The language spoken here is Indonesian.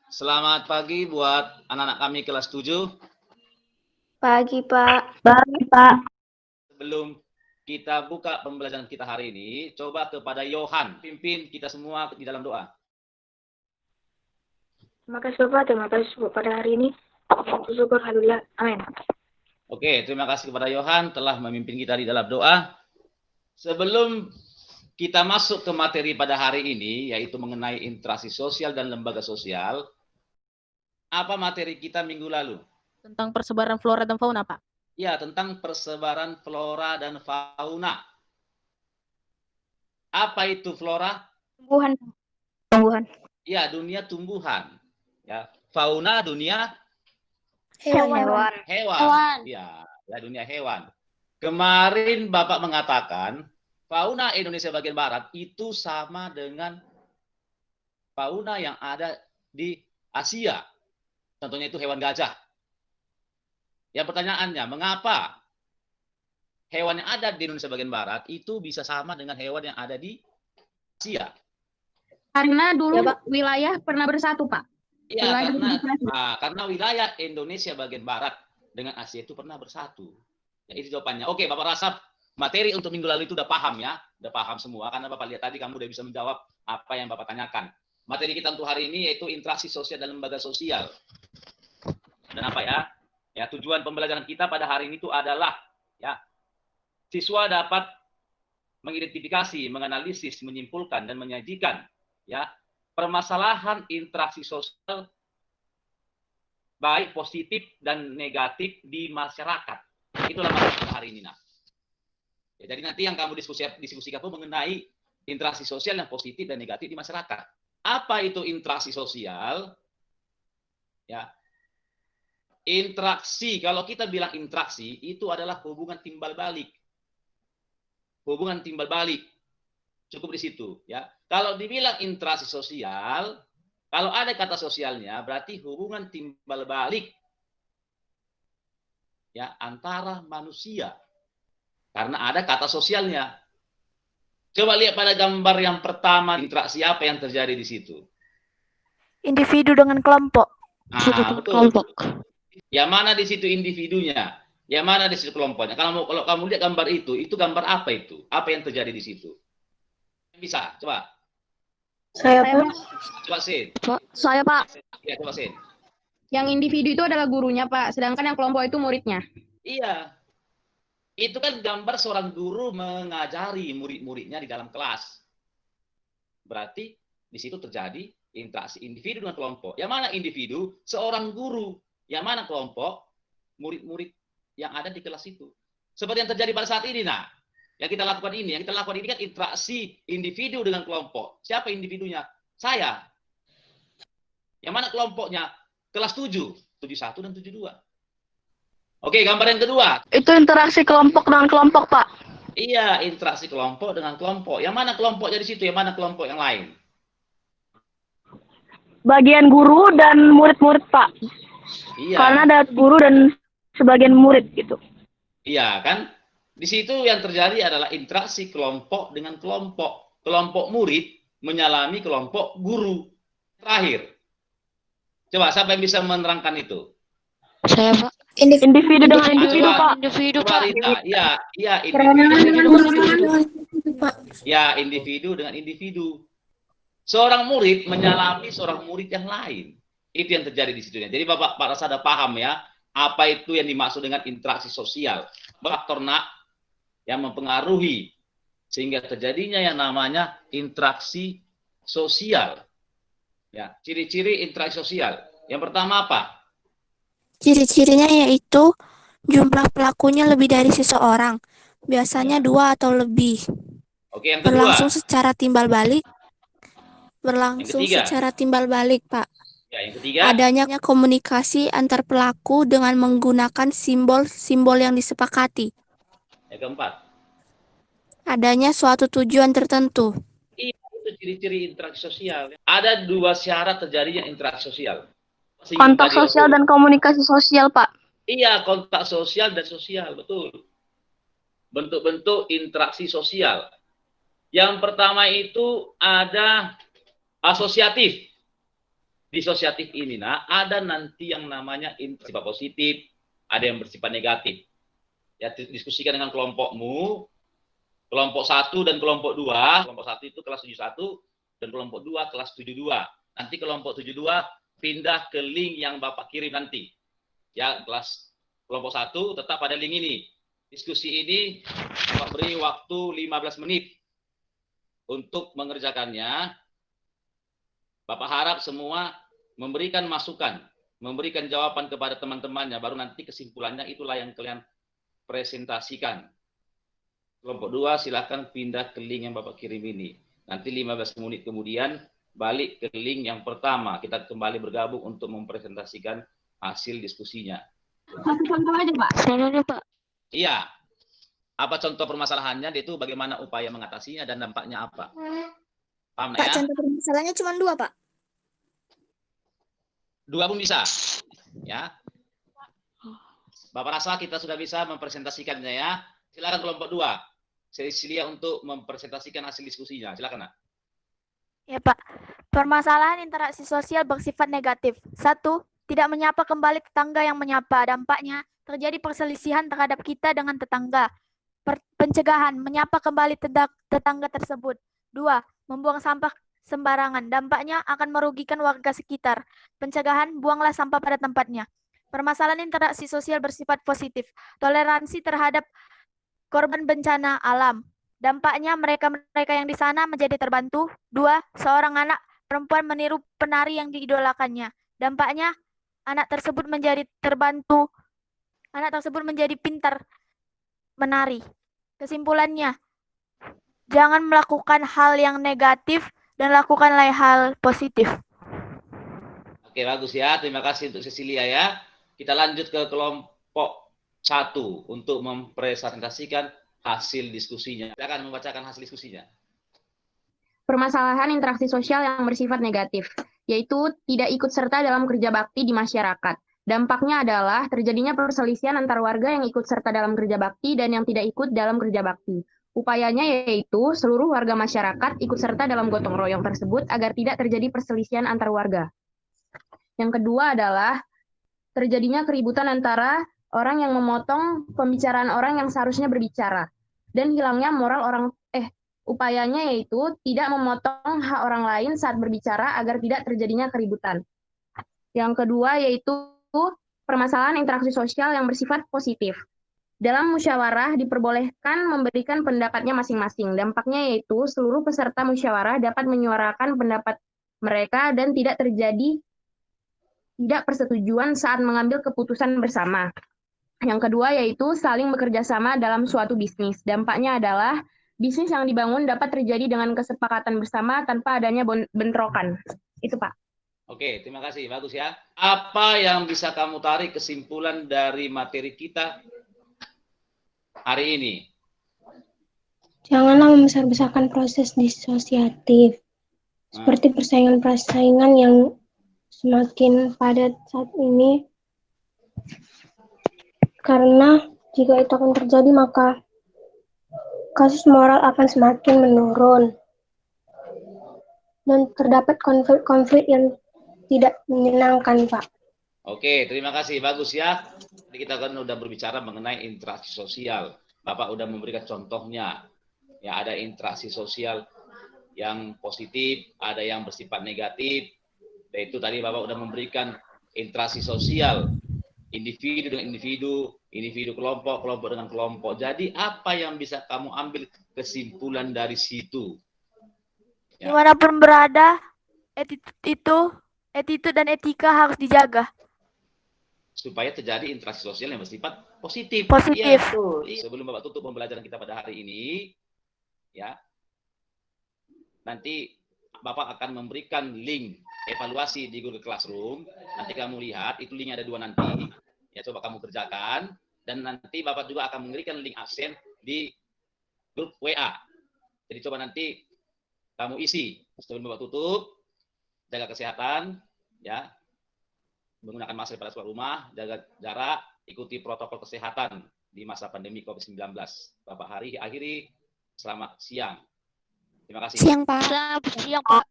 Selamat pagi buat anak-anak kami kelas 7. Pagi, Pak. Pagi, Pak. Sebelum kita buka pembelajaran kita hari ini, coba kepada Yohan, pimpin kita semua di dalam doa. Terima kasih, Bapak. Terima kasih pada hari ini. Syukur, alhamdulillah. Amin. Oke, terima kasih kepada Yohan telah memimpin kita di dalam doa. Sebelum kita masuk ke materi pada hari ini, yaitu mengenai interaksi sosial dan lembaga sosial, apa materi kita minggu lalu? Tentang persebaran flora dan fauna, Pak. Ya, tentang persebaran flora dan fauna. Apa itu flora? Tumbuhan. Ya, dunia tumbuhan. Ya, fauna dunia Hewan. hewan. Ya, dunia hewan. Kemarin Bapak mengatakan fauna Indonesia bagian barat itu sama dengan fauna yang ada di Asia. Contohnya itu hewan gajah. Ya, pertanyaannya, mengapa hewan yang ada di Indonesia bagian barat itu bisa sama dengan hewan yang ada di Asia? Karena dulu wilayah pernah bersatu, Pak. Iya, karena wilayah Indonesia bagian barat dengan Asia itu pernah bersatu. Ya, itu jawabannya. Oke, Bapak rasa materi untuk minggu lalu itu udah paham ya? Udah paham semua, karena Bapak lihat tadi kamu udah bisa menjawab apa yang Bapak tanyakan. Materi kita untuk hari ini yaitu interaksi sosial dan lembaga sosial. Dan apa ya? Ya, tujuan pembelajaran kita pada hari ini itu adalah ya, siswa dapat mengidentifikasi, menganalisis, menyimpulkan dan menyajikan ya permasalahan interaksi sosial baik positif dan negatif di masyarakat. Itulah materi hari ini. Ya, jadi nanti yang kamu diskusikan pun mengenai interaksi sosial yang positif dan negatif di masyarakat. Apa itu interaksi sosial? Ya, interaksi, kalau kita bilang interaksi, itu adalah hubungan timbal balik. Hubungan timbal balik. Cukup di situ. Ya. Kalau dibilang interaksi sosial, kalau ada kata sosialnya, berarti hubungan timbal balik ya antara manusia. Karena ada kata sosialnya. Coba lihat pada gambar yang pertama, interaksi apa yang terjadi di situ? Individu dengan kelompok. Betul. Kelompok. Yang mana di situ individunya? Yang mana di situ kelompoknya? Kalau kamu lihat gambar itu gambar apa itu? Apa yang terjadi di situ? Bisa, coba. Saya, Pak. Coba, Sin. Saya, Pak. Ya, coba, Sin. Yang individu itu adalah gurunya, Pak. Sedangkan yang kelompok itu muridnya. Iya. Itu kan gambar seorang guru mengajari murid-muridnya di dalam kelas. Berarti di situ terjadi interaksi individu dengan kelompok. Yang mana individu? Seorang guru. Yang mana kelompok? Murid-murid yang ada di kelas itu. Seperti yang terjadi pada saat ini, yang kita lakukan ini kan interaksi individu dengan kelompok. Siapa individunya? Saya. Yang mana kelompoknya? Kelas 7, 71 dan 72. Oke, gambar yang kedua. Itu interaksi kelompok dengan kelompok, Pak. Iya, interaksi kelompok dengan kelompok. Yang mana kelompoknya di situ? Yang mana kelompok yang lain? Bagian guru dan murid-murid, Pak. Iya. Karena ada guru dan sebagian murid gitu. Iya, kan? Di situ yang terjadi adalah interaksi kelompok dengan kelompok. Kelompok murid menyalami kelompok guru. Terakhir. Coba, siapa yang bisa menerangkan itu? Saya, Pak. Individu dengan individu, coba, Pak. Individu, Pak. Iya, individu. Ya, individu dengan individu. Seorang murid menyalami seorang murid yang lain. Itu yang terjadi di situ. Jadi Pak rasa ada paham ya, apa itu yang dimaksud dengan interaksi sosial. Faktor yang mempengaruhi sehingga terjadinya yang namanya interaksi sosial. Ya, ciri-ciri interaksi sosial. Yang pertama apa? Ciri-cirinya yaitu jumlah pelakunya lebih dari seseorang, biasanya 2 atau lebih. Oke, yang kedua. Berlangsung secara timbal balik. Pak. Ya, yang ketiga. Adanya komunikasi antar pelaku dengan menggunakan simbol-simbol yang disepakati. Yang keempat. Adanya suatu tujuan tertentu. Itu ciri-ciri interaksi sosial. Ada 2 syarat terjadinya interaksi sosial. Kontak sosial dan komunikasi sosial, Pak. Iya, kontak sosial dan sosial, betul. Bentuk-bentuk interaksi sosial. Yang pertama itu ada asosiatif. disosiatif ini, ada nanti yang namanya bersifat positif, ada yang bersifat negatif. Ya, diskusikan dengan kelompokmu, kelompok 1 dan kelompok 2. Kelompok 1 itu kelas 71 dan kelompok 2 kelas 72. Nanti kelompok 72 pindah ke link yang Bapak kirim nanti. Ya, kelompok 1 tetap pada link ini. Diskusi ini Bapak beri waktu 15 menit untuk mengerjakannya. Bapak harap semua memberikan masukan, memberikan jawaban kepada teman-temannya, baru nanti kesimpulannya itulah yang kalian presentasikan. Kelompok 2 silakan pindah ke link yang Bapak kirim ini. Nanti 15 menit kemudian balik ke link yang pertama. Kita kembali bergabung untuk mempresentasikan hasil diskusinya. Satu contoh aja, Pak. Pak. Iya. Apa contoh permasalahannya, itu bagaimana upaya mengatasinya dan dampaknya apa? Paham Pak, ya? contoh permasalahannya cuma 2, Pak. 2 pun bisa. Ya. Bapak rasa kita sudah bisa mempresentasikannya ya. Silakan kelompok 2. Cecilia untuk mempresentasikan hasil diskusinya. Silakan, Nak. Ya, Pak. Permasalahan interaksi sosial bersifat negatif. 1. Tidak menyapa kembali tetangga yang menyapa. Dampaknya, terjadi perselisihan terhadap kita dengan tetangga. Pencegahan, menyapa kembali tetangga tersebut. 2. Membuang sampah sembarangan. Dampaknya akan merugikan warga sekitar. Pencegahan, buanglah sampah pada tempatnya. Permasalahan interaksi sosial bersifat positif. Toleransi terhadap korban bencana alam. Dampaknya mereka yang di sana menjadi terbantu. 2. Seorang anak perempuan meniru penari yang diidolakannya. Dampaknya anak tersebut menjadi terbantu. Anak tersebut menjadi pintar menari. Kesimpulannya, jangan melakukan hal yang negatif dan lakukanlah hal positif. Oke, bagus ya. Terima kasih untuk Cecilia ya. Kita lanjut ke kelompok 1 untuk mempresentasikan hasil diskusinya. Saya akan membacakan hasil diskusinya. Permasalahan interaksi sosial yang bersifat negatif, yaitu tidak ikut serta dalam kerja bakti di masyarakat. Dampaknya adalah terjadinya perselisihan antar warga yang ikut serta dalam kerja bakti dan yang tidak ikut dalam kerja bakti. Upayanya yaitu seluruh warga masyarakat ikut serta dalam gotong royong tersebut agar tidak terjadi perselisihan antar warga. Yang kedua adalah terjadinya keributan antara orang yang memotong pembicaraan orang yang seharusnya berbicara dan hilangnya moral upayanya yaitu tidak memotong hak orang lain saat berbicara agar tidak terjadinya keributan. Yang kedua yaitu permasalahan interaksi sosial yang bersifat positif. Dalam musyawarah diperbolehkan memberikan pendapatnya masing-masing. Dampaknya yaitu seluruh peserta musyawarah dapat menyuarakan pendapat mereka dan tidak terjadi tidak persetujuan saat mengambil keputusan bersama. Yang kedua yaitu saling bekerja sama dalam suatu bisnis. Dampaknya adalah bisnis yang dibangun dapat terjadi dengan kesepakatan bersama tanpa adanya bentrokan. Itu, Pak. Oke, terima kasih. Bagus ya. Apa yang bisa kamu tarik kesimpulan dari materi kita hari ini? Janganlah membesar-besarkan proses disosiatif. Seperti persaingan-persaingan yang semakin padat saat ini. Karena jika itu akan terjadi, maka kasus moral akan semakin menurun. Dan terdapat konflik-konflik yang tidak menyenangkan, Pak. Oke, terima kasih. Bagus ya. Jadi kita kan udah berbicara mengenai interaksi sosial. Bapak udah memberikan contohnya. Ya, ada interaksi sosial yang positif, ada yang bersifat negatif. Yaitu tadi Bapak udah memberikan interaksi sosial. Individu dengan individu, individu kelompok, kelompok dengan kelompok. Jadi apa yang bisa kamu ambil kesimpulan dari situ? Ya. Dimanapun berada, attitude dan etika harus dijaga. Supaya terjadi interaksi sosial yang bersifat positif. Positif. Ya, sebelum Bapak tutup pembelajaran kita pada hari ini, ya, nanti Bapak akan memberikan link evaluasi di Google Classroom. Nanti kamu lihat, itu linknya ada 2 nanti. Ya, coba kamu kerjakan. Dan nanti Bapak juga akan memberikan link absen di grup WA. Jadi coba nanti kamu isi. Sebelum Bapak tutup, jaga kesehatan, ya, menggunakan masker pada keluar rumah, jaga jarak, ikuti protokol kesehatan di masa pandemi COVID-19. Bapak akhiri, selamat siang. Terima kasih. Siang, Pak. Siang, Pak.